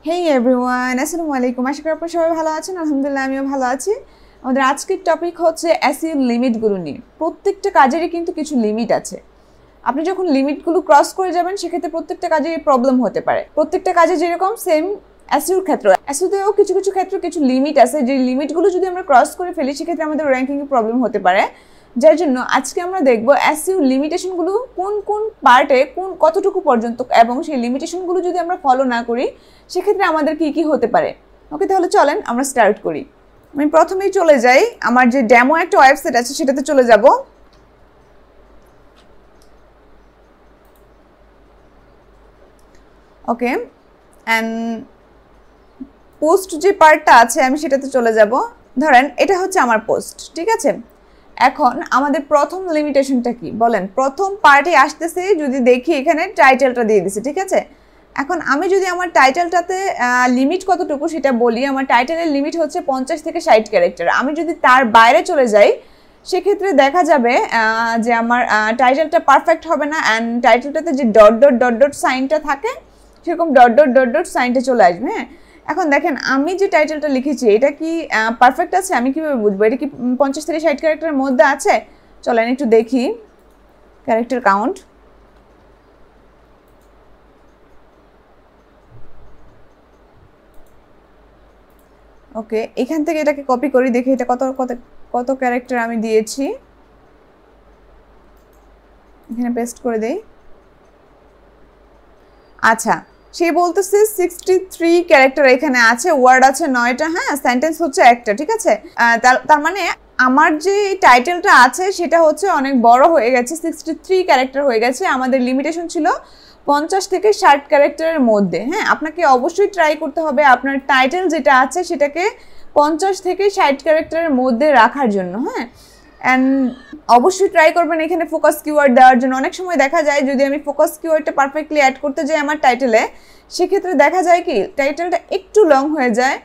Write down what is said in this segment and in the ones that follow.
হেই everyone, আসসালামু আলাইকুম। আশা করি আপনারা সবাই ভালো আছেন। আলহামদুলিল্লাহ আমিও ভালো আছি। আমাদের আজকের টপিক হচ্ছে এসইও লিমিটগুলো নিয়ে। প্রত্যেকটা কাজেরই কিন্তু কিছু লিমিট আছে। আপনি যখন লিমিটগুলো ক্রস করে যাবেন সেক্ষেত্রে প্রত্যেকটা কাজেরই প্রবলেম হতে পারে। প্রত্যেকটা কাজে যেরকম সেম এসইওর ক্ষেত্রে, এসইওতেও কিছু কিছু ক্ষেত্রে কিছু লিমিট আছে, যে লিমিটগুলো যদি আমরা ক্রস করে ফেলি সেক্ষেত্রে আমাদের র্যাঙ্কিংয়ে প্রবলেম হতে পারে। যার জন্য আজকে আমরা দেখব এসইও লিমিটেশনগুলো কোন কোন পার্টে কতটুকু পর্যন্ত, এবং সেই লিমিটেশনগুলো যদি আমরা ফলো না করি সেক্ষেত্রে আমাদের কি কি হতে পারে। ওকে, তাহলে চলেন আমরা স্টার্ট করি। আমি প্রথমেই চলে যাই, আমার যে ডেমো একটা ওয়েবসাইট আছে সেটাতে চলে যাব। ওকে, অ্যান্ড পোস্ট যে পার্টটা আছে আমি সেটাতে চলে যাব। ধরেন এটা হচ্ছে আমার পোস্ট, ঠিক আছে। এখন আমাদের প্রথম লিমিটেশনটা কি বলেন? প্রথম পার্টে আসতেছে, যদি দেখি এখানে টাইটেলটা দিয়ে দিছে, ঠিক আছে। এখন আমি যদি আমার টাইটেলটাতে লিমিট কতটুকু সেটা বলি, আমার টাইটেলের লিমিট হচ্ছে 50 থেকে 60 ক্যারেক্টার। আমি যদি তার বাইরে চলে যাই সেক্ষেত্রে দেখা যাবে যে আমার টাইটেলটা পারফেক্ট হবে না, অ্যান্ড টাইটেলটাতে যে ডট ডট ডট ডট সাইনটা থাকে সেরকম ডট ডট ডট ডট সাইনটা চলে আসবে। হ্যাঁ, এখন দেখেন আমি যে টাইটেলটা লিখেছি এটা কি পারফেক্ট আছে? আমি কীভাবে বুঝবো এটা কি 50 থেকে 60 ক্যারেক্টারের মধ্যে আছে? চলেন একটু দেখি ক্যারেক্টার কাউন্ট। ওকে, এখান থেকে এটাকে কপি করি, দেখি এটা কত কত কত ক্যারেক্টার আমি দিয়েছি। এখানে পেস্ট করে দেই। আচ্ছা, সে বলতেছে 63 ক্যারেক্টার এখানে আছে, ওয়ার্ড আছে 9টা, হ্যাঁ, সেন্টেন্স হচ্ছে একটা, ঠিক আছে। তার মানে আমার যে টাইটেলটা আছে সেটা হচ্ছে অনেক বড় হয়ে গেছে, 63 ক্যারেক্টার হয়ে গেছে। আমাদের লিমিটেশন ছিল 50 থেকে 60 ক্যারেক্টারের মধ্যে। হ্যাঁ, আপনাকে অবশ্যই ট্রাই করতে হবে আপনার টাইটেল যেটা আছে সেটাকে 50 থেকে 60 ক্যারেক্টারের মধ্যে রাখার জন্য। হ্যাঁ, অ্যান্ড অবশ্যই ট্রাই করবেন এখানে ফোকাস কিওয়ার্ড দেওয়ার জন্য। অনেক সময় দেখা যায় যদি আমি ফোকাস কিওয়ার্ডটা পারফেক্টলি অ্যাড করতে যাই আমার টাইটেলে, সেক্ষেত্রে দেখা যায় কি টাইটেলটা একটু লং হয়ে যায়।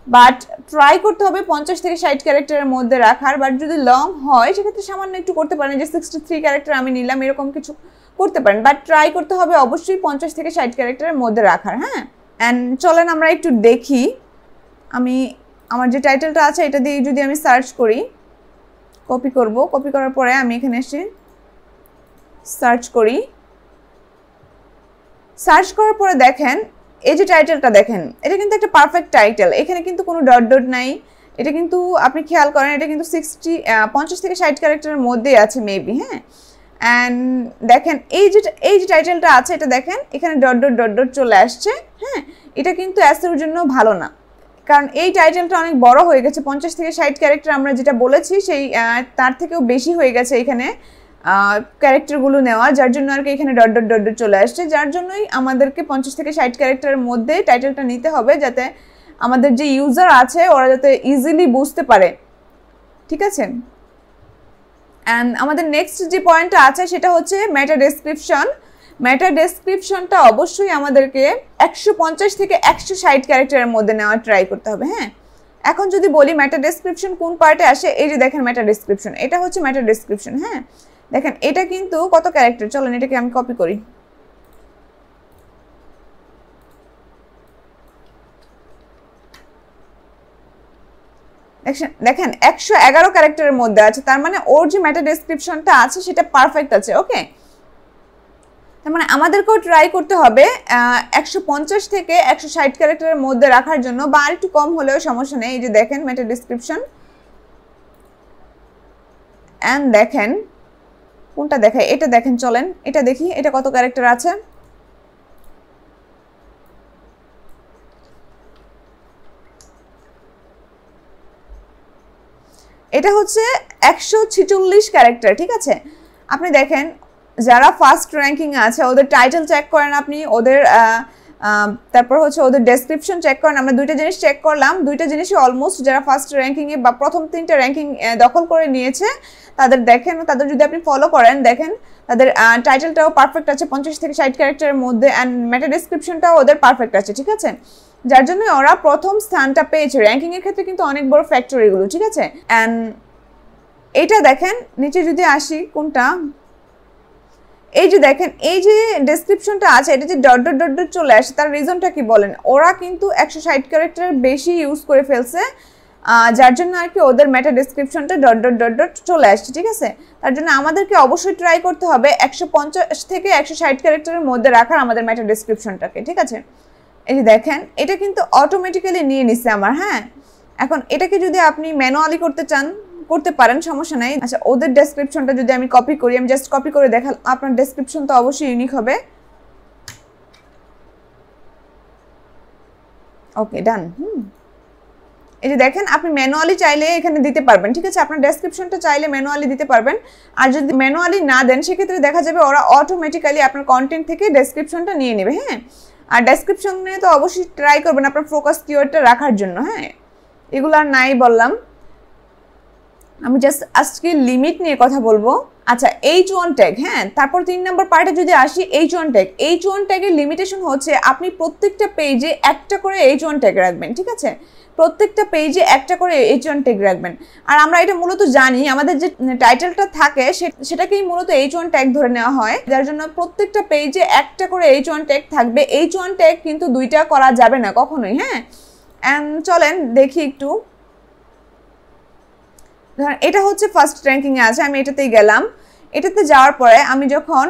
বাট ট্রাই করতে হবে 50 থেকে 60 ক্যারেক্টারের মধ্যে রাখার। বাট যদি লং হয় সেক্ষেত্রে সামান্য একটু করতে পারেন, যে 63 ক্যারেক্টার আমি নিলাম এরকম কিছু করতে পারেন। বাট ট্রাই করতে হবে অবশ্যই 50 থেকে 60 ক্যারেক্টারের মধ্যে রাখার। হ্যাঁ, অ্যান্ড চলেন আমরা একটু দেখি। আমি আমার যে টাইটেলটা আছে এটা দিয়ে যদি আমি সার্চ করি, কপি করব, কপি করার পরে আমি এখানে এসে সার্চ করি। সার্চ করার পরে দেখেন এই যে টাইটেলটা দেখেন, এটা কিন্তু একটা পারফেক্ট টাইটেল, এখানে কিন্তু কোনো ডট ডট নাই। এটা কিন্তু আপনি খেয়াল করেন এটা কিন্তু 50 থেকে 60 ক্যারেক্টারের মধ্যেই আছে মেবি। হ্যাঁ, অ্যান্ড দেখেন এই যে টাইটেলটা আছে এটা দেখেন এখানে ডট ডট ডট ডট চলে আসছে। হ্যাঁ, এটা কিন্তু এসইওর জন্য ভালো না, কারণ এই টাইটেলটা অনেক বড় হয়ে গেছে। 50 থেকে 60 ক্যারেক্টার আমরা যেটা বলেছি সেই তার থেকেও বেশি হয়ে গেছে এখানে ক্যারেক্টারগুলো নেওয়া, যার জন্য আর কি এখানে ডট ডট ডট ডট চলে আসছে। যার জন্যই আমাদেরকে 50 থেকে 60 ক্যারেক্টারের মধ্যে টাইটেলটা নিতে হবে, যাতে আমাদের যে ইউজার আছে ওরা যাতে ইজিলি বুঝতে পারে, ঠিক আছে। অ্যান্ড আমাদের নেক্সট যে পয়েন্টটা আছে সেটা হচ্ছে মেটা ডেসক্রিপশন। মেটা ডেসক্রিপশনটা অবশ্যই আমাদেরকে 150 থেকে 160 ক্যারেক্টারের মধ্যে নেওয়ার ট্রাই করতে হবে। হ্যাঁ, এখন যদি বলি মেটা ডেসক্রিপশন কোন পার্টে আসে, এই যে দেখেন মেটা ডেসক্রিপশন, এটা হচ্ছে মেটা ডেসক্রিপশন। হ্যাঁ, দেখেন এটা কিন্তু কত ক্যারেক্টার, চলেন এটাকে আমি কপি করি। দেখেন 111 ক্যারেক্টারের মধ্যে আছে, তার মানে ওর যে মেটা ডেসক্রিপশনটা আছে সেটা পারফেক্ট আছে। ওকে, তার মানে আমাদেরকেও ট্রাই করতে হবে 150 থেকে 160 ক্যারেক্টারের মধ্যে রাখার জন্য, বা আর একটু কম হলেও সমস্যা নেই। এই যে দেখেন মেটা ডেসক্রিপশন, অ্যান্ড দেখেন কোনটা দেখায়, এটা দেখেন, চলেন এটা দেখি এটা কত ক্যারেক্টার আছে। এটা হচ্ছে 146 ক্যারেক্টার, ঠিক আছে। আপনি দেখেন যারা ফার্স্ট র্যাঙ্কিং আছে ওদের টাইটেল চেক করেন আপনি, ওদের তারপর হচ্ছে ওদের ডেসক্রিপশন চেক করেন। আমরা দুইটা জিনিস চেক করলাম, দুইটা জিনিসই অলমোস্ট যারা ফার্স্ট র্যাঙ্কিংয়ে বা প্রথম 3টা র্যাঙ্কিং দখল করে নিয়েছে তাদের দেখেন, তাদের যদি আপনি ফলো করেন দেখেন তাদের টাইটেলটাও পারফেক্ট আছে 50 থেকে 60 ক্যারেক্টারের মধ্যে, অ্যান্ড মেটা ডেসক্রিপশনটাও ওদের পারফেক্ট আছে, ঠিক আছে। যার জন্য ওরা প্রথম স্থানটা পেয়েছে। র্যাঙ্কিংয়ের ক্ষেত্রে কিন্তু অনেক বড় ফ্যাক্টর এগুলো, ঠিক আছে। অ্যান্ড এটা দেখেন নিচে যদি আসি কোনটা, এই যে দেখেন এই যে ডেসক্রিপশনটা আছে এটা যে ডট ডট ডট ডট চলে আসে, তার রিজনটা কি বলেন? ওরা কিন্তু 160 ক্যারেক্টার বেশি ইউজ করে ফেলছে, যার জন্য আর কি ওদের মেটা ডেসক্রিপশনটা ডট ডট ডট ডট চলে আসছে, ঠিক আছে? তার জন্য আমাদেরকে অবশ্যই ট্রাই করতে হবে 150 থেকে 160 ক্যারেক্টারের মধ্যে রাখার আমাদের মেটা ডেসক্রিপশনটাকে, ঠিক আছে? এই যে দেখেন এটা কিন্তু অটোমেটিক্যালি নিয়ে নিছে আমার, হ্যাঁ। এখন এটাকে যদি আপনি ম্যানুয়ালি করতে চান করতে পারেন, সমস্যা নাই। আচ্ছা, ওদের ডেসক্রিপশনটা যদি আমি কপি করি, আমি জাস্ট কপি করে দেখাল, আপনার ডেসক্রিপশন তো অবশ্যই ইউনিক হবে। ওকে, ডান। এই যে দেখেন আপনি ম্যানুয়ালি চাইলে এখানে দিতে পারবেন, ঠিক আছে? আপনার ডেসক্রিপশনটা চাইলে ম্যানুয়ালি দিতে পারবেন, আর যদি ম্যানুয়ালি না দেন সেক্ষেত্রে দেখা যাবে ওরা অটোমেটিক্যালি আপনার কন্টেন্ট থেকে ডেসক্রিপশনটা নিয়ে নেবে, হ্যাঁ। আর ডেসক্রিপশনে তো অবশ্যই ট্রাই করবেন আপনার ফোকাস কিওয়ার্ডটা রাখার জন্য, হ্যাঁ। এগুলো আর নাই বললাম, আমি জাস্ট আজকে লিমিট নিয়ে কথা বলবো। আচ্ছা, H1 ট্যাগ, হ্যাঁ। তারপর 3 নম্বর পার্টে যদি আসি, H1 ট্যাগ। H1 ট্যাগের লিমিটেশন হচ্ছে আপনি প্রত্যেকটা পেজে একটা করে H1 ট্যাগ রাখবেন, ঠিক আছে? প্রত্যেকটা পেজে একটা করে H1 ট্যাগ রাখবেন। আর আমরা এটা মূলত জানি আমাদের যে টাইটেলটা থাকে সেটাকেই মূলত H1 ট্যাগ ধরে নেওয়া হয়, যার জন্য প্রত্যেকটা পেজে একটা করে H1 ট্যাগ থাকবে। H1 ট্যাগ কিন্তু দুইটা করা যাবে না কখনোই, হ্যাঁ। চলেন দেখি একটু। ধরেন এটা হচ্ছে ফার্স্ট র্যাঙ্কিংয়ে আছে, আমি এটাতেই গেলাম। এটাতে যাওয়ার পরে আমি যখন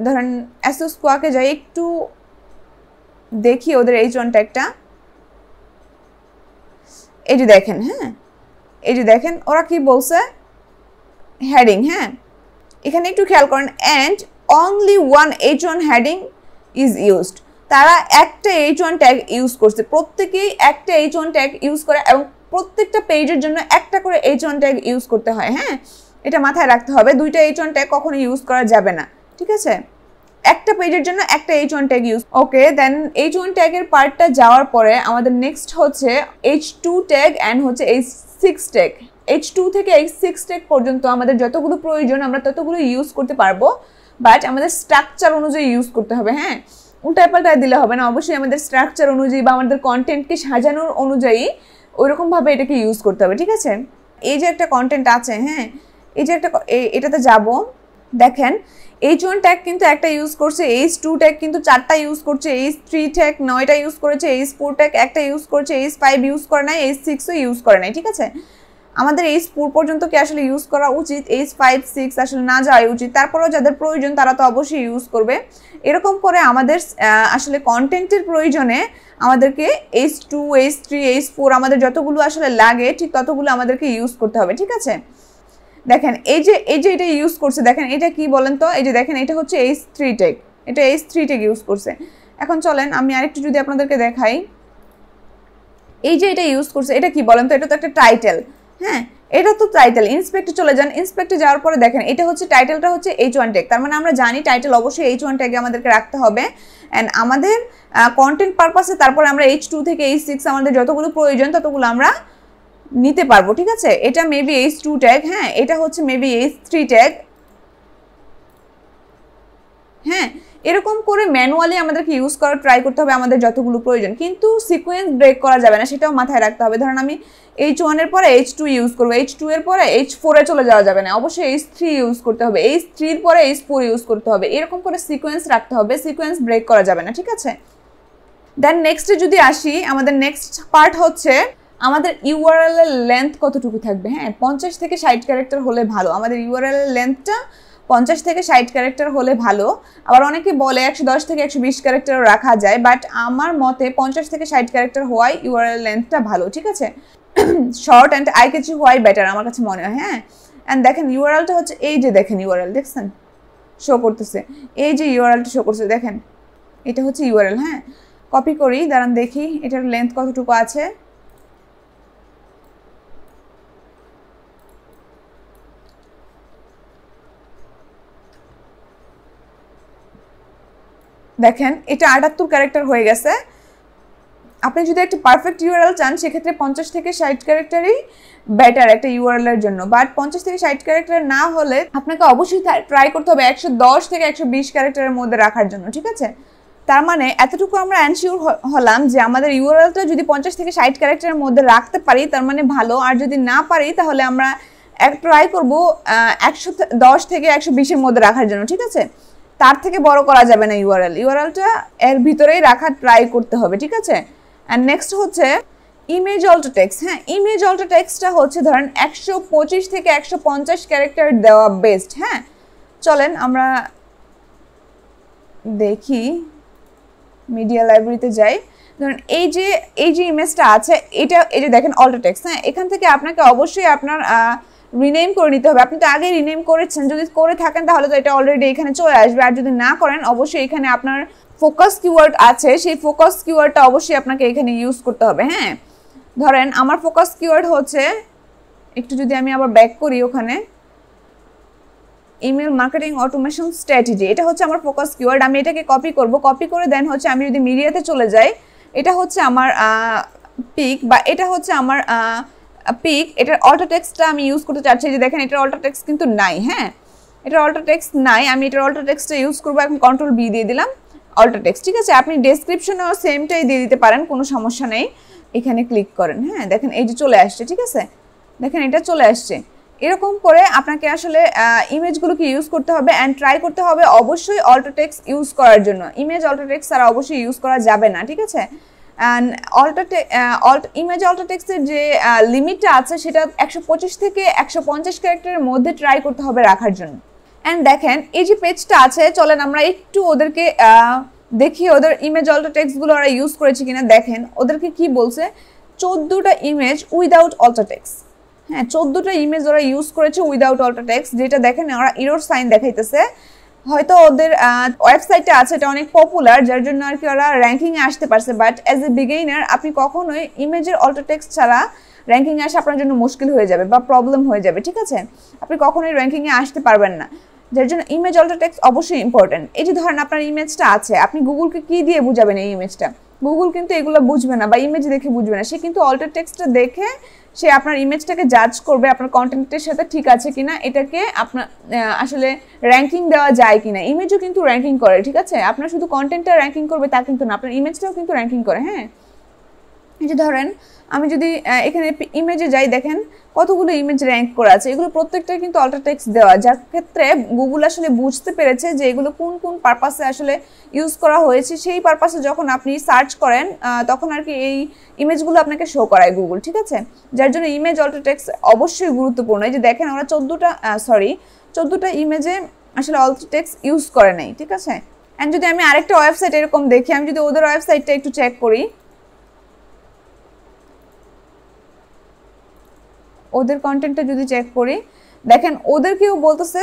ধরেন অ্যাসোস স্কোয়াকে যাই, একটু দেখি ওদের H1 ট্যাগটা। এই যে দেখেন, হ্যাঁ, এই যে দেখেন ওরা কি বলছে, হেডিং, হ্যাঁ। এখানে একটু খেয়াল করেন, and only one H1 heading is used. তারা একটা H1 ট্যাগ ইউজ করছে, প্রত্যেকেই একটা H1 ট্যাগ ইউজ করে, এবং প্রত্যেকটা পেজের জন্য একটা করে H1 ট্যাগ ইউজ করতে হয়, হ্যাঁ। এটা মাথায় রাখতে হবে, দুইটা H1 ট্যাগ কখনো ইউজ করা যাবে না, ঠিক আছে? একটা পেজের জন্য একটা H1 ট্যাগ ইউজ। ওকে, দেন H1 ট্যাগের পার্টটা যাওয়ার পরে আমাদের নেক্সট হচ্ছে H2 ট্যাগ অ্যান্ড হচ্ছে H6 ট্যাগ। H2 থেকে H6 ট্যাগ পর্যন্ত আমাদের যতগুলো প্রয়োজন আমরা ততগুলো ইউজ করতে পারবো, বাট আমাদের স্ট্রাকচার অনুযায়ী ইউজ করতে হবে, হ্যাঁ। উল্টায় পাল্টায় দিলে হবে না, অবশ্যই আমাদের স্ট্রাকচার অনুযায়ী বা আমাদের কন্টেন্টকে সাজানোর অনুযায়ী ওইরকমভাবে এটাকে ইউজ করতে হবে, ঠিক আছে? এই যে একটা কন্টেন্ট আছে, হ্যাঁ, এই যে একটা এটাতে যাব, দেখেন H1 ট্যাগ কিন্তু একটা ইউজ করছে, H2 ট্যাগ কিন্তু 4টা ইউজ করছে, H3 ট্যাগ 9টা ইউজ করেছে, H4 ট্যাগ একটা ইউজ করছে, H5 ইউজ করে নাই, H6ও ইউজ করে নাই, ঠিক আছে? আমাদের H4 পর্যন্ত কি আসলে ইউজ করা উচিত, H5 6 আসলে না যাওয়াই উচিত। তারপরেও যাদের প্রয়োজন তারা তো অবশ্যই ইউজ করবে। এরকম করে আমাদের আসলে কন্টেন্টের প্রয়োজনে আমাদেরকে H2 H3 H4 আমাদের যতগুলো আসলে লাগে ঠিক ততগুলো আমাদেরকে ইউজ করতে হবে, ঠিক আছে? দেখেন এই যে এটা ইউজ করছে, দেখেন এটা কি বলেন তো, এই যে দেখেন এটা হচ্ছে H3 ট্যাগ, এটা H3 ট্যাগ ইউজ করছে। এখন চলেন আমি আরেকটু যদি আপনাদেরকে দেখাই, এই যে এটা ইউজ করছে এটা কি বলেন তো, এটা তো একটা টাইটেল, হ্যাঁ, এটা তো টাইটেল। ইন্সপেক্টে চলে যান, ইন্সপেক্টে যাওয়ার পরে দেখেন এটা হচ্ছে টাইটেলটা হচ্ছে H1 ট্যাগ। তার মানে আমরা জানি টাইটেল অবশ্যই H1 ট্যাগে আমাদেরকে রাখতে হবে, অ্যান্ড আমাদের কন্টেন্ট পারপাসে তারপরে আমরা H2 থেকে H6 আমাদের যতগুলো প্রয়োজন ততগুলো আমরা নিতে পারবো, ঠিক আছে? এটা মেবি H2 ট্যাগ, হ্যাঁ, এটা হচ্ছে মেবি H3 ট্যাগ, হ্যাঁ। এরকম করে ম্যানুয়ালি আমাদেরকে ইউজ করার ট্রাই করতে হবে আমাদের যতগুলো প্রয়োজন, কিন্তু সিকোয়েন্স ব্রেক করা যাবে না, সেটাও মাথায় রাখতে হবে। ধরেন আমি H1 এর পরে H2 ইউজ করবো, H2 এর পরে H4 এ চলে যাওয়া যাবে না, অবশ্যই H3 ইউজ করতে হবে, H3 এর পরে H4 ইউজ করতে হবে, এরকম করে সিকোয়েন্স রাখতে হবে, সিকোয়েন্স ব্রেক করা যাবে না, ঠিক আছে? দেন নেক্সটে যদি আসি, আমাদের নেক্সট পার্ট হচ্ছে আমাদের ইউআরএল এর লেন্থ কতটুকু থাকবে, হ্যাঁ। 50 থেকে 60 ক্যারেক্টার হলে ভালো, আমাদের ইউআরএল এর লেন্থটা 50 থেকে 60 ক্যারেক্টার হলে ভালো। আবার অনেকে বলে 110 থেকে 120 ক্যারেক্টারও রাখা যায়, বাট আমার মতে 50 থেকে 60 ক্যারেক্টার হওয়াই ইউআরএল লেন্থটা ভালো, ঠিক আছে? শর্ট অ্যান্ড আই ক্যাচি হওয়াই বেটার আমার কাছে মনে হয়, হ্যাঁ। অ্যান্ড দেখেন ইউআরএলটা হচ্ছে এই যে দেখেন ইউআরএল দেখছেন শো করতেছে, এই যে ইউআরএলটা শো করছে দেখেন, এটা হচ্ছে ইউআরএল, হ্যাঁ। কপি করি, দাঁড়ান দেখি এটার লেন্থ কতটুকু আছে। দেখেন এটা 78 ক্যারেক্টার হয়ে গেছে। আপনি যদি একটা পারফেক্ট ইউআরএল চান সেক্ষেত্রে 50 থেকে 60 ক্যারেক্টারই বেটার একটা ইউআরএল এর জন্য, বাট 50 থেকে 60 ক্যারেক্টার না হলে আপনাকে অবশ্যই ট্রাই করতে হবে 110 থেকে 120 ক্যারেক্টারের মধ্যে রাখার জন্য, ঠিক আছে? তার মানে এতটুকু আমরা এনশিওর হলাম যে আমাদের ইউআরএলটা যদি 50 থেকে 60 ক্যারেক্টারের মধ্যে রাখতে পারি তার মানে ভালো, আর যদি না পারি তাহলে আমরা ট্রাই করবো 110 থেকে 120-এর মধ্যে রাখার জন্য, ঠিক আছে? তার থেকে বড় করা যাবে না ইউআরএলটা এর ভিতরেই রাখার ট্রাই করতে হবে, ঠিক আছে? অ্যান্ড নেক্সট হচ্ছে ইমেজ অল্টো টেক্সট। হ্যাঁ, ইমেজ অল্টো টেক্সটটা হচ্ছে ধরেন 125 থেকে 150 ক্যারেক্টার দেওয়া বেস্ট। হ্যাঁ, চলেন আমরা দেখি, মিডিয়া লাইব্রেরিতে যাই। ধরেন এই যে ইমেজটা আছে, এই যে দেখেন অল্টো টেক্সট। হ্যাঁ, এখান থেকে আপনাকে অবশ্যই আপনার রিনেম করে নিতে হবে। আপনি তো আগে রিনেম করেছেন, যদি করে থাকেন তাহলে তো এটা অলরেডি এখানে চলে আসবে। আর যদি না করেন, অবশ্যই এখানে আপনার ফোকাস কিওয়ার্ড আছে, সেই ফোকাস কিওয়ার্ডটা অবশ্যই আপনাকে এখানে ইউজ করতে হবে। হ্যাঁ, ধরেন আমার ফোকাস কিওয়ার্ড হচ্ছে, একটু যদি আমি আবার ব্যাক করি, ওখানে ইমেল মার্কেটিং অটোমেশন স্ট্র্যাটেজি, এটা হচ্ছে আমার ফোকাস কিওয়ার্ড। আমি এটাকে কপি করব, কপি করে দেন হচ্ছে আমি যদি মিডিয়াতে চলে যাই, এটা হচ্ছে আমার পিক, বা এটা হচ্ছে আমার পিক। এটার অল্টো টেক্সটটা আমি ইউজ করতে চাচ্ছি। যে দেখেন এটার অল্টো টেক্সট কিন্তু নাই। হ্যাঁ, এটার অল্টো টেক্সট নাই, আমি এটার অল্টো টেক্সটটা ইউজ করবো। এখন কন্ট্রোল বি দিয়ে দিলাম, অল্টো টেক্সট, ঠিক আছে? আপনি ডেসক্রিপশনেও সেমটাই দিয়ে দিতে পারেন, কোনো সমস্যা নেই। এখানে ক্লিক করেন। হ্যাঁ, দেখেন এই যে চলে আসছে, ঠিক আছে? দেখেন এটা চলে আসছে। এরকম করে আপনাকে আসলে ইমেজগুলোকে ইউজ করতে হবে অ্যান্ড ট্রাই করতে হবে অবশ্যই অল্টো টেক্সট ইউজ করার জন্য। ইমেজ অল্টো টেক্সট ছাড়া অবশ্যই ইউজ করা যাবে না, ঠিক আছে? অ্যান্ড ইমেজ অল্টো টেক্সটের যে লিমিটটা আছে, সেটা 125 থেকে 150 ক্যারেক্টারের মধ্যে ট্রাই করতে হবে রাখার জন্য। অ্যান্ড দেখেন এই যে পেজটা আছে, চলেন আমরা একটু ওদেরকে দেখি ওদের ইমেজ অল্টো টেক্সটগুলো ওরা ইউজ করেছে কিনা। দেখেন ওদেরকে কি বলছে, 14টা ইমেজ উইদাউট অল্টো টেক্সট। হ্যাঁ, 14টা ইমেজ ওরা ইউজ করেছে উইদাউট অল্টো টেক্সট, যেটা দেখেন ওরা এরর সাইন দেখাইতেছে। হয়তো ওদের ওয়েবসাইটটা আছে, এটা অনেক পপুলার, যার জন্য আর কি ওরা র্যাঙ্কিংয়ে আসতে পারছে। বাট অ্যাজ এ বিগিনার আপনি কখনোই ইমেজের অল্টো টেক্সট ছাড়া র্যাঙ্কিংয়ে আসা আপনার জন্য মুশকিল হয়ে যাবে বা প্রবলেম হয়ে যাবে, ঠিক আছে? আপনি কখনোই র্যাঙ্কিংয়ে আসতে পারবেন না, যার জন্য ইমেজ অল্টো টেক্সট অবশ্যই ইম্পর্টেন্ট। এই যে ধরেন আপনার ইমেজটা আছে, আপনি গুগলকে কি দিয়ে বুঝাবেন এই ইমেজটা? গুগল কিন্তু এগুলো বুঝবে না বা ইমেজ দেখে বুঝবে না, সে কিন্তু অল্টো টেক্সটটা দেখে সে আপনার ইমেজটাকে জাজ করবে আপনার কন্টেন্টের সাথে ঠিক আছে কিনা, এটাকে আপনার আসলে র্যাঙ্কিং দেওয়া যায় কিনা। ইমেজও কিন্তু র্যাঙ্কিং করে, ঠিক আছে? আপনার শুধু কন্টেন্টটা র্যাঙ্কিং করবে তা কিন্তু না, আপনার ইমেজটাও কিন্তু র্যাঙ্কিং করে। হ্যাঁ, এই যে ধরেন আমি যদি এখানে ইমেজে যাই, দেখেন কতগুলো ইমেজ র্যাঙ্ক করা আছে, এগুলো প্রত্যেকটা কিন্তু অল্টো টেক্সট দেওয়া, যার ক্ষেত্রে গুগল আসলে বুঝতে পেরেছে যে এগুলো কোন কোন পারপাসে আসলে ইউজ করা হয়েছে। সেই পারপাসে যখন আপনি সার্চ করেন তখন আর কি এই ইমেজগুলো আপনাকে শো করায় গুগল, ঠিক আছে? যার জন্য ইমেজ অল্টো টেক্সট অবশ্যই গুরুত্বপূর্ণ। এই যে দেখেন ওরা 14টা ইমেজে আসলে অল্টো টেক্সট ইউজ করে নাই, ঠিক আছে? অ্যান্ড যদি আমি আরেকটা ওয়েবসাইট এরকম দেখি, আমি যদি ওদের ওয়েবসাইটটা একটু চেক করি, ওদের কন্টেন্টটা যদি চেক করি, দেখেন ওদেরকেও বলতেছে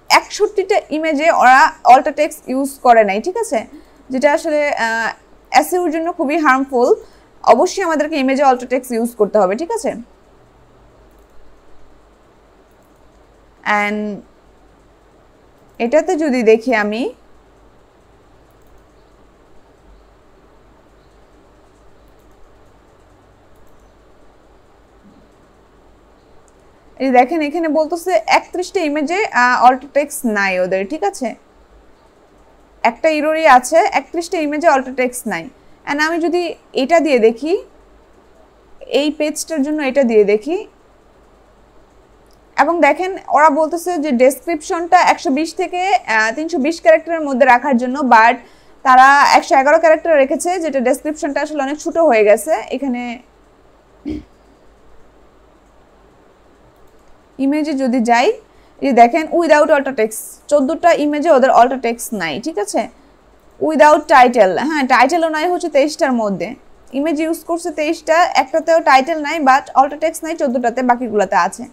61টা ইমেজে ওরা অল্টো টেক্সট ইউজ করে নাই, ঠিক আছে? যেটা আসলে এসইওর জন্য খুবই হার্মফুল। অবশ্যই আমাদেরকে ইমেজে অল্টো টেক্সট ইউজ করতে হবে, ঠিক আছে? অ্যান্ড এটাতে যদি দেখি আমি, এই দেখেন এখানে বলতেছে 31টা ইমেজে অল্টো টেক্সট নাই ওদের, ঠিক আছে? একটা এররই আছে, 31টা ইমেজে অল্টো টেক্সট নাই। অ্যান্ড আমি যদি এটা দিয়ে দেখি, এই পেজটার জন্য এটা দিয়ে দেখি, এবং দেখেন ওরা বলতেছে যে ডেসক্রিপশনটা 120 থেকে 320 ক্যারেক্টারের মধ্যে রাখার জন্য, বাট তারা 111 ক্যারেক্টার রেখেছে, যেটা ডেসক্রিপশনটা আসলে অনেক ছোট হয়ে গেছে। এখানে ইমেজে যদি যাই, এই দেখেন উইদাউট অল্টো টেক্সট, 14টা ইমেজে ওদের অল্টো টেক্সট নাই, ঠিক আছে? উইদাউট টাইটেল, হ্যাঁ টাইটেলও নাই হচ্ছে 23টার মধ্যে। ইমেজ ইউজ করছে 23টা, একটাতেও টাইটেল নাই, বাট অল্টো টেক্সট নাই 14টাতে, বাকিগুলোতে আছে।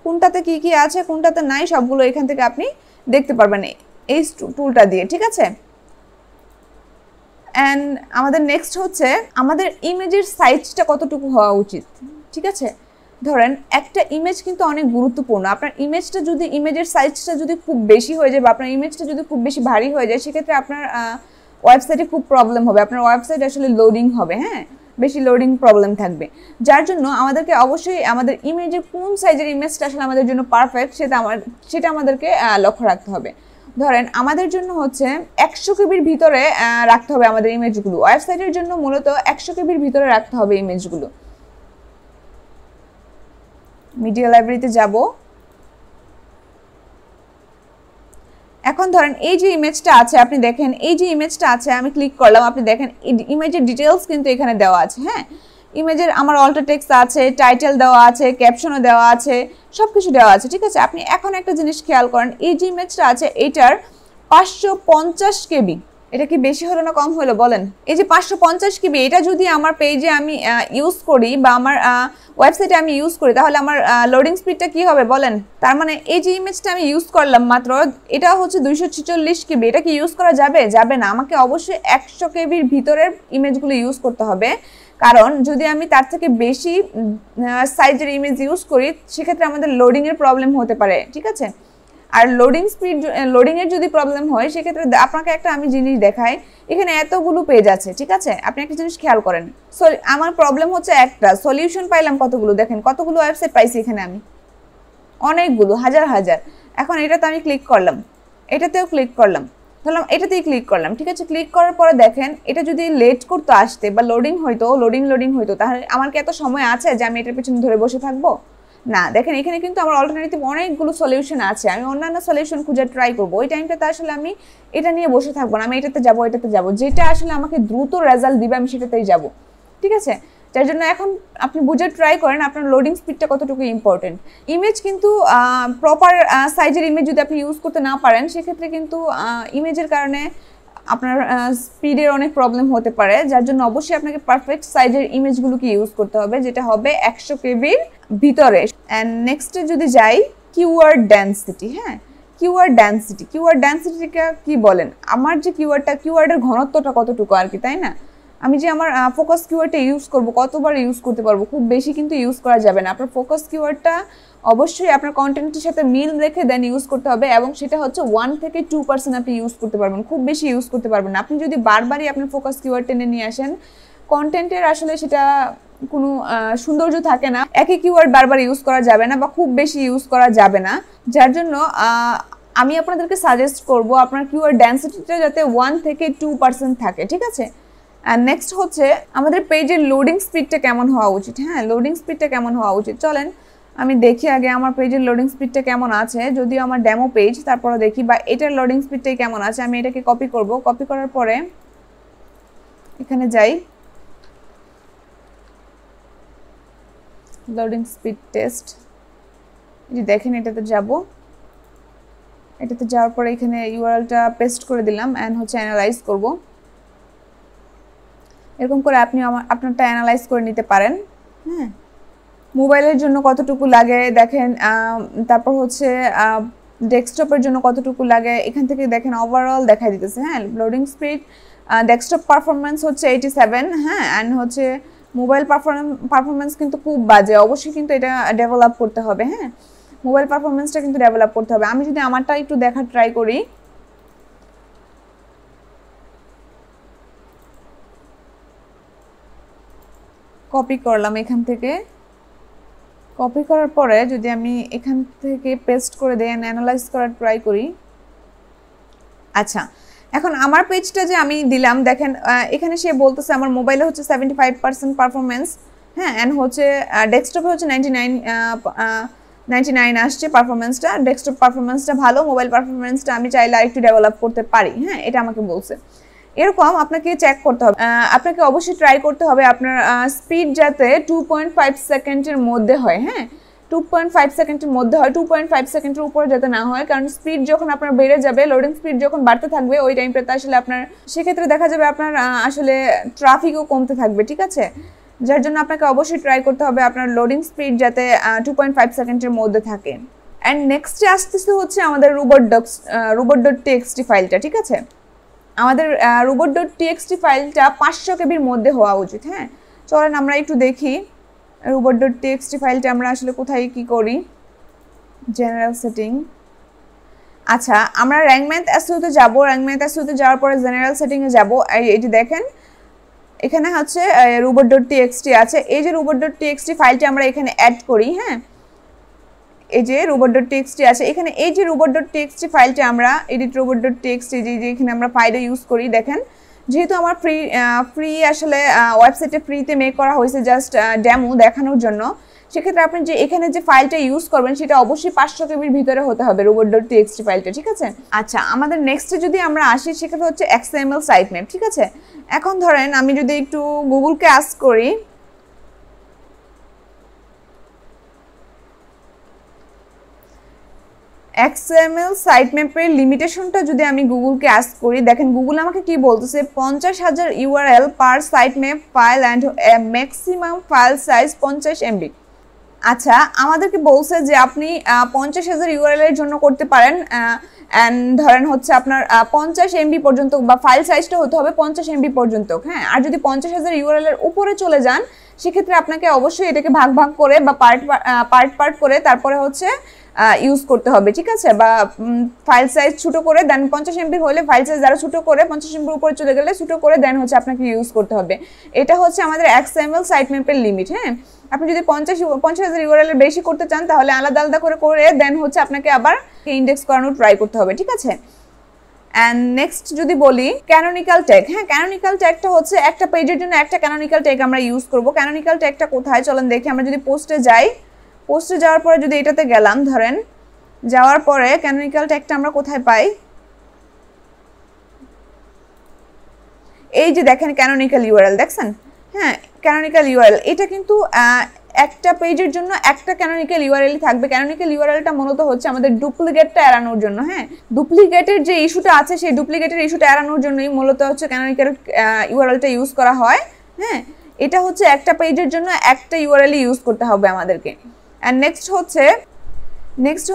কোনটাতে কি কি আছে কোনটাতে নাই সবগুলো এখান থেকে আপনি দেখতে পারবেন এই টুলটা দিয়ে, ঠিক আছে? অ্যান্ড আমাদের নেক্সট হচ্ছে আমাদের ইমেজের সাইজটা কতটুকু হওয়া উচিত, ঠিক আছে? ধরেন একটা ইমেজ কিন্তু অনেক গুরুত্বপূর্ণ। আপনার ইমেজের সাইজটা যদি খুব বেশি হয়ে যায় বা আপনার ইমেজটা যদি খুব বেশি ভারী হয়ে যায়, সেক্ষেত্রে আপনার ওয়েবসাইটে খুব প্রবলেম হবে, আপনার ওয়েবসাইট আসলে লোডিং হবে, হ্যাঁ বেশি লোডিং প্রবলেম থাকবে। যার জন্য আমাদেরকে অবশ্যই আমাদের ইমেজের কোন সাইজের ইমেজটা আসলে আমাদের জন্য পারফেক্ট সেটা আমাদেরকে লক্ষ্য রাখতে হবে। ধরেন আমাদের জন্য হচ্ছে 100 কেবির ভিতরে রাখতে হবে আমাদের ইমেজগুলো। ওয়েবসাইটের জন্য মূলত 100 কেবির ভিতরে রাখতে হবে ইমেজগুলো। মিডিয়া লাইব্রেরিতে যাব, এখন ধরেন এই যে ইমেজটা আছে, আপনি দেখেন এই যে ইমেজটা আছে, আমি ক্লিক করলাম, আপনি দেখেন ইমেজের ডিটেলস কিন্তু এখানে দেওয়া আছে। হ্যাঁ, ইমেজের আমার অল্টো টেক্সট আছে, টাইটেল দেওয়া আছে, ক্যাপশনও দেওয়া আছে, সব কিছু দেওয়া আছে। ঠিক আছে, আপনি এখন একটা জিনিস খেয়াল করেন, এই যে ইমেজটা আছে এটার 550 কেবি, এটা কি বেশি হলো না কম হলো বলেন? এই যে 550 কেবি, এটা যদি আমার পেজে আমি ইউজ করি বা আমার ওয়েবসাইটে আমি ইউজ করি, তাহলে আমার লোডিং স্পিডটা কি হবে বলেন? তার মানে এই যে ইমেজটা আমি ইউজ করলাম মাত্র, এটা হচ্ছে 246 কেবি, এটা কি ইউজ করা যাবে? যাবে না। আমাকে অবশ্যই 100 কেবির ভিতরের ইমেজগুলো ইউজ করতে হবে, কারণ যদি আমি তার থেকে বেশি সাইজের ইমেজ ইউজ করি, সেক্ষেত্রে আমাদের লোডিংয়ের প্রবলেম হতে পারে। ঠিক আছে, আর লোডিংয়ের যদি প্রবলেম হয়, সেক্ষেত্রে আপনাকে একটা আমি জিনিস দেখাই, এখানে এতগুলো পেজ আছে। ঠিক আছে, আপনি একটা জিনিস খেয়াল করেন, আমার প্রবলেম হচ্ছে একটা, সলিউশন পাইলাম কতগুলো, দেখেন কতগুলো ওয়েবসাইট পাইছি এখানে আমি, অনেকগুলো, হাজার হাজার। এখন এটাতে আমি ক্লিক করলাম, এটাতেও ক্লিক করলাম, ধরলাম এটাতেই ক্লিক করলাম। ঠিক আছে, ক্লিক করার পরে দেখেন এটা যদি লেট করতো আসতে বা লোডিং হইতো, তাহলে আমার কি এত সময় আছে যে আমি এটার পিছনে ধরে বসে থাকবো? না। দেখেন এখানে কিন্তু আমার অল্টারনেটিভ অনেকগুলো সলিউশন আছে, আমি অন্যান্য সলিউশন খুঁজে ট্রাই করবো। ওই টাইমটাতে আসলে আমি এটা নিয়ে বসে থাকবো না, আমি এটাতে যাবো, যেটা আসলে আমাকে দ্রুত রেজাল্ট দিবে আমি সেটাতেই যাব। ঠিক আছে, যার জন্য এখন আপনি বুঝে ট্রাই করেন আপনার লোডিং স্পিডটা কতটুকু ইম্পর্টেন্ট। ইমেজ কিন্তু প্রপার সাইজের ইমেজ যদি আপনি ইউজ করতে না পারেন, সেক্ষেত্রে কিন্তু ইমেজের কারণে আপনার স্পিডের অনেক প্রবলেম হতে পারে, যার জন্য অবশ্যই আপনাকে পারফেক্ট সাইজের ইমেজগুলোকে ইউজ করতে হবে, যেটা হবে 100 কেবির ভিতরে। অ্যান্ড নেক্সটে যদি যাই, কিওয়ার্ড ডেনসিটি। হ্যাঁ, কিওয়ার্ড ডেনসিটিটা কি বলেন? আমার যে কিওয়ার্ডের ঘনত্বটা কতটুকু আর কি, তাই না? আমি যে আমার ফোকাস কিওয়ার্ডটা ইউজ করব, কতবার ইউজ করতে পারবো? খুব বেশি কিন্তু ইউজ করা যাবে না। আপনার ফোকাস কিওয়ার্ডটা অবশ্যই আপনার কন্টেন্টের সাথে মিল রেখে দেন ইউজ করতে হবে, এবং সেটা হচ্ছে 1 থেকে 2% আপনি ইউজ করতে পারবেন, খুব বেশি ইউজ করতে পারবেন না। আপনি যদি বারবারই আপনার ফোকাস কিওয়ার্ড টেনে নিয়ে আসেন, কন্টেন্টের আসলে সেটা কোনো সৌন্দর্য থাকে না। একই কিওয়ার্ড বারবার ইউজ করা যাবে না বা খুব বেশি ইউজ করা যাবে না, যার জন্য আমি আপনাদেরকে সাজেস্ট করব আপনার কিওয়ার্ড ডেনসিটিটা যাতে 1 থেকে 2% থাকে। ঠিক আছে, আর নেক্সট হচ্ছে আমাদের পেজের লোডিং স্পিডটা কেমন হওয়া উচিত। হ্যাঁ, লোডিং স্পিডটা কেমন হওয়া উচিত, চলেন আমি দেখি আগে আমার পেজের লোডিং স্পিডটা কেমন আছে। যদিও আমার ডেমো পেজ, তারপরে দেখি বা এটার লোডিং স্পিডটাই কেমন আছে। আমি এটাকে কপি করব, কপি করার পরে এখানে যাই, লোডিং স্পিড টেস্ট, এই দেখেন এটাতে যাব, এটাতে যাওয়ার পরে এখানে ইউআরএলটা পেস্ট করে দিলাম অ্যান্ড হচ্ছে অ্যানালাইজ করব। এরকম করে আপনি আপনারটা অ্যানালাইজ করে নিতে পারেন। হ্যাঁ, মোবাইলের জন্য কতটুকু লাগে দেখেন, তারপর হচ্ছে ডেস্কটপের জন্য কতটুকু লাগে, এখান থেকে দেখেন ওভারঅল দেখাই দিতেছে। হ্যাঁ, লোডিং স্পিড, ডেস্কটপ পারফরমেন্স হচ্ছে 87। হ্যাঁ, অ্যান্ড হচ্ছে মোবাইল পারফরমেন্স কিন্তু খুব বাজে, অবশ্যই কিন্তু এটা ডেভেলপ করতে হবে। হ্যাঁ, মোবাইল পারফরমেন্সটা কিন্তু ডেভেলপ করতে হবে। আমি যদি আমারটা একটু দেখার ট্রাই করি, কপি করলাম এখান থেকে, কপি করার পরে যদি আমি এখান থেকে পেস্ট করে দেই এন্ড অ্যানালাইজ করার ট্রাই করি। আচ্ছা, এখন আমার পেজটা যে আমি দিলাম, দেখেন এখানে সে বলতেছে আমার মোবাইলে হচ্ছে 75% পারফরমেন্স। হ্যাঁ, অ্যান্ড হচ্ছে ডেস্কটপে হচ্ছে 99 আসছে পারফরমেন্সটা। ডেস্কটপ পারফরমেন্সটা ভালো, মোবাইল পারফরমেন্সটা আমি চাইলে আরেকটু ডেভেলপ করতে পারি। হ্যাঁ, এটা আমাকে বলছে। এরকম আপনাকে চেক করতে হবে, আপনাকে অবশ্যই ট্রাই করতে হবে আপনার স্পিড যাতে 2.5 সেকেন্ডের মধ্যে হয়। হ্যাঁ, 2.5 সেকেন্ডের মধ্যে হয়, 2.5 সেকেন্ডের উপরে যাতে না হয়, কারণ স্পিড যখন আপনার বেড়ে যাবে, লোডিং স্পিড যখন বাড়তে থাকবে, ওই টাইমটাতে আসলে আপনার সেক্ষেত্রে দেখা যাবে আপনার আসলে ট্রাফিকও কমতে থাকবে। ঠিক আছে, যার জন্য আপনাকে অবশ্যই ট্রাই করতে হবে আপনার লোডিং স্পিড যাতে 2.5 সেকেন্ডের মধ্যে থাকে। অ্যান্ড নেক্সটে আসতেছে হচ্ছে আমাদের robot.txt ফাইলটা। ঠিক আছে, আমাদের robot.txt ফাইলটা 500 কেবির মধ্যে হওয়া উচিত। হ্যাঁ, চলেন আমরা একটু দেখি robot.txt ফাইলটা আমরা আসলে কোথায় কি করি। জেনারেল সেটিং, আচ্ছা আমরা র্যাঙ্ক ম্যাথ এসইওতে যাব, র্যাঙ্ক ম্যাথ এসইওতে যাওয়ার পরে জেনারেল সেটিংয়ে যাব। এটি দেখেন এখানে হচ্ছে robot.txt আছে, এই যে robot.txt ফাইলটা আমরা এখানে অ্যাড করি। হ্যাঁ, এই যে robot.txt আছে এখানে, এই যে robot.txt ফাইলটা আমরা এডিট robot.txt যে এখানে আমরা ফাইলটা ইউজ করি, দেখেন যেহেতু আমার ফ্রি আসলে ওয়েবসাইটে ফ্রিতে মেক করা হয়েছে জাস্ট ডেমো দেখানোর জন্য, সেক্ষেত্রে আপনি যে এখানে যে ফাইলটা ইউজ করবেন সেটা অবশ্যই 500 কেবির ভিতরে হতে হবে robot.txt ফাইলটা, ঠিক আছে? আচ্ছা, আমাদের নেক্সটে যদি আমরা আসি সেক্ষেত্রে হচ্ছে XML সাইটম্যাপ, ঠিক আছে? এখন ধরেন আমি যদি একটু গুগলকে আস্ক করি, XML সাইটম্যাপের লিমিটেশনটা যদি আমি গুগলকে আস্ক করি, দেখেন গুগল আমাকে কি বলতেছে, 50,000 URL per sitemap file and maximum file size 50 MB। আচ্ছা, আমাদেরকে বলছে যে আপনি 50,000 URL এর জন্য করতে পারেন, অ্যান্ড ধরেন হচ্ছে আপনার 50 MB পর্যন্ত, বা ফাইল সাইজটা হতে হবে 50 MB পর্যন্ত, হ্যাঁ? আর যদি 50,000 URL এর উপরে চলে যান সেক্ষেত্রে আপনাকে অবশ্যই এটাকে ভাগ ভাগ করে বা পার্ট করে তারপরে হচ্ছে ইউজ করতে হবে, ঠিক আছে? বা ফাইল সাইজ ছোট করে দেন 50 MB হলে ফাইল সাইজ আরো ছোট করে 50 MB উপরে চলে গেলে ছোট করে দেন হচ্ছে আপনাকে ইউজ করতে হবে। এটা হচ্ছে আমাদের XML সাইটম্যাপের লিমিট, হ্যাঁ? আপনি যদি 50,000 URL এর বেশি করতে চান তাহলে আলাদা আলাদা করে দেন হচ্ছে আপনাকে আবার ইন্ডেক্স করানোর ট্রাই করতে হবে, ঠিক আছে? অ্যান্ড নেক্সট যদি বলি ক্যানোনিক্যাল ট্যাগ, হ্যাঁ, ক্যানোনিক্যাল ট্যাগটা হচ্ছে একটা পেজের জন্য একটা ক্যানোনিক্যাল ট্যাগ আমরা ইউজ করব। ক্যানোনিক্যাল ট্যাগটা কোথায় চলেন দেখি, আমরা যদি পোস্টে যাই, পোস্টে যাওয়ার পরে যদি এটাতে গেলাম, ধরেন যাওয়ার পরে ক্যানোনিক্যাল ট্যাগটা আমরা কোথায় পাই, এই যে দেখেন ক্যানোনিক্যাল ইউআরএল, দেখছেন? হ্যাঁ, ক্যানোনিক্যাল ইউআরএল এটা কিন্তু একটা পেজের জন্য একটা ক্যানোনিক্যাল ইউআরএল থাকবে। ক্যানোনিক্যাল ইউআরএলটা মূলত হচ্ছে আমাদের ডুপ্লিকেটটা এড়ানোর জন্য, হ্যাঁ? ডুপ্লিকেটের যে ইস্যুটা আছে সেই ডুপ্লিকেটের ইস্যুটা এড়ানোর জন্যই মূলত হচ্ছে ক্যানোনিক্যাল ইউআরএলটা ইউজ করা হয়, হ্যাঁ? এটা হচ্ছে একটা পেজের জন্য একটা ইউআরএল ইউজ করতে হবে আমাদেরকে। অ্যান্ড নেক্সট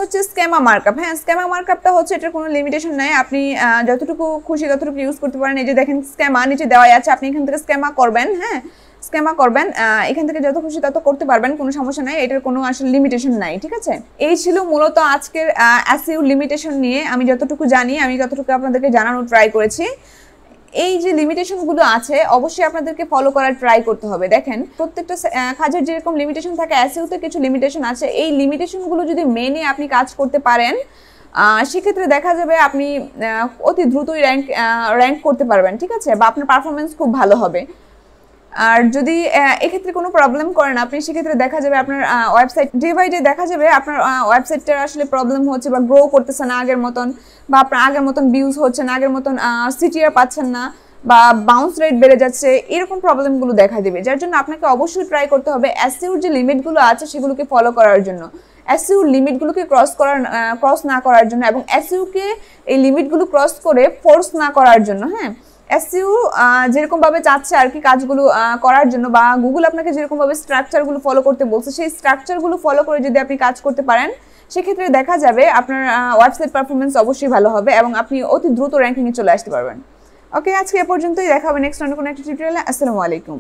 হচ্ছে স্কেমা মার্কআপ, হ্যাঁ? স্কেমা মার্কআপটা হচ্ছে এটার কোনো লিমিটেশন নাই, আপনি যতটুকু খুশি ততটুকু ইউজ করতে পারেন। এই যে দেখেন স্কেমা নিচে দেওয়া আছে, আপনি এখান থেকে স্কেমা করবেন, হ্যাঁ? স্কেমা করবেন, এখান থেকে যত খুশি তত করতে পারবেন, কোনো সমস্যা নাই, এটার কোনো আসলে লিমিটেশন নাই, ঠিক আছে? এই ছিল মূলত আজকের এসইও লিমিটেশন নিয়ে আমি যতটুকু জানি আমি ততটুকু আপনাদেরকে জানানোর ট্রাই করেছি। এই যে লিমিটেশনগুলো আছে অবশ্যই আপনাদেরকে ফলো করার ট্রাই করতে হবে। দেখেন প্রত্যেকটা কাজের যেরকম লিমিটেশন থাকে এসইওতে কিছু লিমিটেশন আছে, এই লিমিটেশনগুলো যদি মেনে আপনি কাজ করতে পারেন সেক্ষেত্রে দেখা যাবে আপনি অতি দ্রুতই র্যাঙ্ক করতে পারবেন, ঠিক আছে? বা আপনার পারফরমেন্স খুব ভালো হবে। আর যদি এক্ষেত্রে কোনো প্রবলেম করেন আপনি, সেক্ষেত্রে দেখা যাবে আপনার ওয়েবসাইট ডে বাই ডে দেখা যাবে আপনার ওয়েবসাইটটার আসলে প্রবলেম হচ্ছে বা গ্রো করতেছে না আগের মতন, বা আপনার আগের মতন ভিউজ হচ্ছে না, আগের মতন সিটিআর পাচ্ছেন না, বা বাউন্স রেট বেড়ে যাচ্ছে, এরকম প্রবলেমগুলো দেখা দেবে। যার জন্য আপনাকে অবশ্যই ট্রাই করতে হবে এসইওর যে লিমিটগুলো আছে সেগুলোকে ফলো করার জন্য, এসইওর লিমিটগুলোকে ক্রস না করার জন্য, এবং এসইওকে এই লিমিটগুলো ক্রস করে ফোর্স না করার জন্য, হ্যাঁ? এসইও যেরকম ভাবে চাচ্ছে আর কি কাজগুলো করার জন্য, বা গুগল আপনাকে যেরকম ভাবে স্ট্রাকচারগুলো ফলো করতে বলছে সেই স্ট্রাকচারগুলো ফলো করে যদি আপনি কাজ করতে পারেন সেক্ষেত্রে দেখা যাবে আপনার ওয়েবসাইট পারফরমেন্স অবশ্যই ভালো হবে এবং আপনি অতি দ্রুত র্যাঙ্কিংয়ে চলে আসতে পারবেন। ওকে, আজকে এ পর্যন্তই, দেখা হবে নেক্সট অন্য কোনো একটা টিউটোরিয়ালে। আসসালামু আলাইকুম।